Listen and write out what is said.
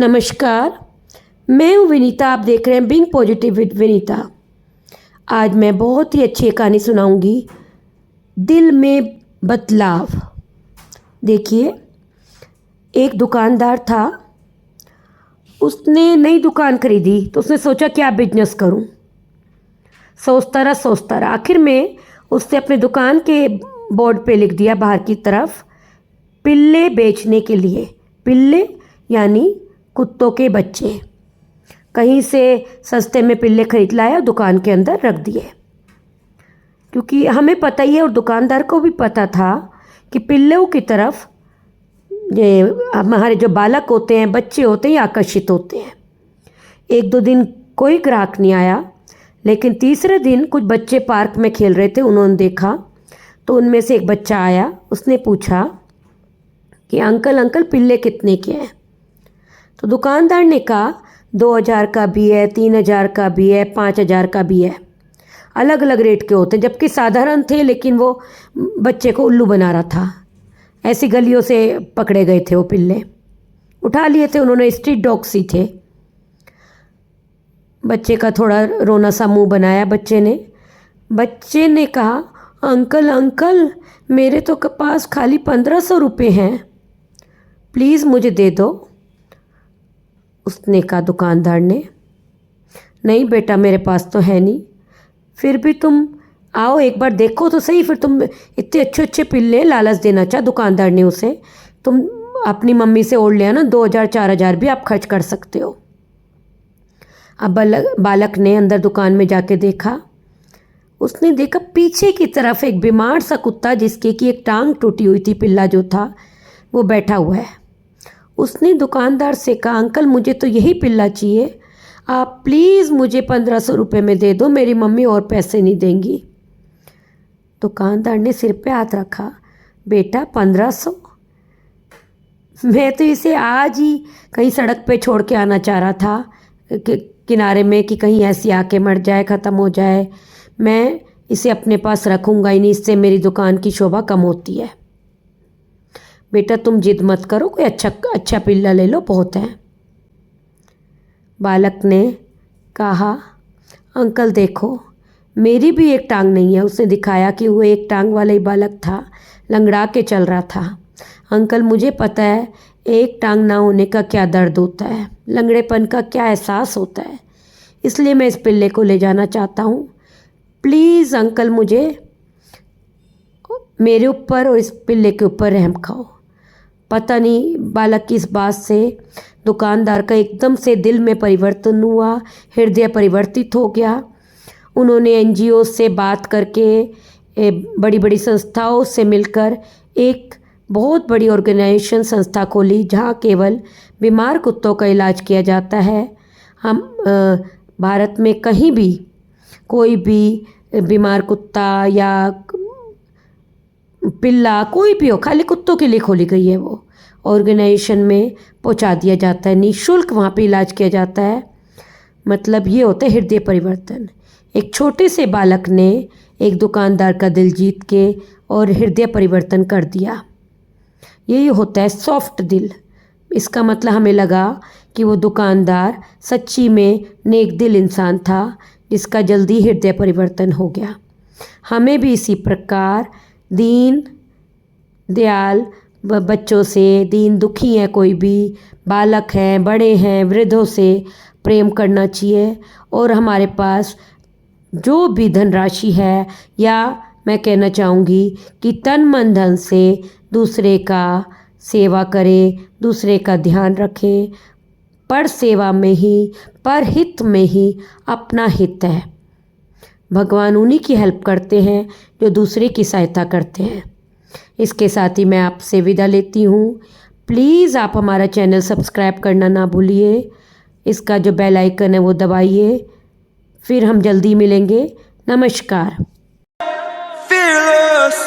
नमस्कार, मैं हूँ विनीता। आप देख रहे हैं बीइंग पॉजिटिव विद विनीता। आज मैं बहुत ही अच्छी कहानी सुनाऊंगी, दिल में बदलाव। देखिए, एक दुकानदार था। उसने नई दुकान खरीदी तो उसने सोचा क्या बिजनेस करूं। सोचता रहा आखिर में उसने अपने दुकान के बोर्ड पे लिख दिया बाहर की तरफ, पिल्ले बेचने के लिए। पिल्ले यानी कुत्तों के बच्चे। कहीं से सस्ते में पिल्ले खरीद लाया, दुकान के अंदर रख दिए। क्योंकि हमें पता ही है और दुकानदार को भी पता था कि पिल्लों की तरफ ये हमारे जो बालक होते हैं, बच्चे होते हैं, आकर्षित होते हैं। एक दो दिन कोई ग्राहक नहीं आया, लेकिन तीसरे दिन कुछ बच्चे पार्क में खेल रहे थे। उन्होंने देखा तो उनमें से एक बच्चा आया। उसने पूछा कि अंकल पिल्ले कितने के हैं? तो दुकानदार ने कहा 2000 का भी है, 3000 का भी है, 5000 का भी है। अलग अलग रेट के होते हैं, जबकि साधारण थे, लेकिन वो बच्चे को उल्लू बना रहा था। ऐसी गलियों से पकड़े गए थे वो पिल्ले, उठा लिए थे उन्होंने। स्ट्रीट डॉग्स ही थे। बच्चे का थोड़ा रोना सा मुंह बनाया बच्चे ने कहा, अंकल मेरे तो पास खाली 1500 रुपये हैं, प्लीज़ मुझे दे दो। उसने कहा दुकानदार ने, नहीं बेटा मेरे पास तो है नहीं। फिर भी तुम आओ एक बार देखो तो सही, फिर तुम इतने अच्छे अच्छे पिल्ले, लालच देना चाहा दुकानदार ने उसे। तुम अपनी मम्मी से ओढ़ लिया ना, 2000-4000 भी आप खर्च कर सकते हो। अब बालक ने अंदर दुकान में जाके देखा। उसने देखा पीछे की तरफ एक बीमार सा कुत्ता, जिसके की एक टांग टूटी हुई थी, पिल्ला जो था वो बैठा हुआ है। उसने दुकानदार से कहा, अंकल मुझे तो यही पिल्ला चाहिए, आप प्लीज़ मुझे 1500 रुपये में दे दो, मेरी मम्मी और पैसे नहीं देंगी। दुकानदार ने सिर पे हाथ रखा, बेटा 1500? मैं तो इसे आज ही कहीं सड़क पे छोड़ के आना चाह रहा था किनारे में, कि कहीं ऐसी आके मर जाए, ख़त्म हो जाए। मैं इसे अपने पास रखूँगा ही नहीं, इससे मेरी दुकान की शोभा कम होती है। बेटा तुम जिद मत करो, कोई अच्छा पिल्ला ले लो, बहुत है। बालक ने कहा, अंकल देखो मेरी भी एक टांग नहीं है। उसने दिखाया कि वो एक टांग वाला ही बालक था, लंगड़ा के चल रहा था। अंकल मुझे पता है एक टांग ना होने का क्या दर्द होता है, लंगड़ेपन का क्या एहसास होता है, इसलिए मैं इस पिल्ले को ले जाना चाहता हूँ। प्लीज़ अंकल मुझे, मेरे ऊपर और इस पिल्ले के ऊपर रहम खाओ। पता नहीं बालक की इस बात से दुकानदार का एकदम से दिल में परिवर्तन हुआ, हृदय परिवर्तित हो गया। उन्होंने एनजीओ से बात करके, बड़ी बड़ी संस्थाओं से मिलकर एक बहुत बड़ी ऑर्गेनाइजेशन संस्था खोली, जहां केवल बीमार कुत्तों का इलाज किया जाता है। हम भारत में कहीं भी कोई भी बीमार कुत्ता या पिल्ला कोई भी हो, खाली कुत्तों के लिए खोली गई है वो ऑर्गेनाइजेशन में, पहुंचा दिया जाता है। निःशुल्क वहाँ पे इलाज किया जाता है। मतलब ये होता है हृदय परिवर्तन। एक छोटे से बालक ने एक दुकानदार का दिल जीत के और हृदय परिवर्तन कर दिया। यही होता है सॉफ्ट दिल। इसका मतलब हमें लगा कि वो दुकानदार सच्ची में नेक दिल इंसान था, जिसका जल्दी हृदय परिवर्तन हो गया। हमें भी इसी प्रकार दीन दयाल बच्चों से, दीन दुखी हैं, कोई भी बालक हैं, बड़े हैं, वृद्धों से प्रेम करना चाहिए। और हमारे पास जो भी धनराशि है, या मैं कहना चाहूँगी कि तन मन धन से दूसरे का सेवा करें, दूसरे का ध्यान रखें। पर सेवा में ही, पर हित में ही अपना हित है। भगवान उन्हीं की हेल्प करते हैं जो दूसरे की सहायता करते हैं। इसके साथ ही मैं आपसे विदा लेती हूँ। प्लीज़ आप हमारा चैनल सब्सक्राइब करना ना भूलिए। इसका जो बेल आइकन है वो दबाइए। फिर हम जल्दी मिलेंगे। नमस्कार। Fearless.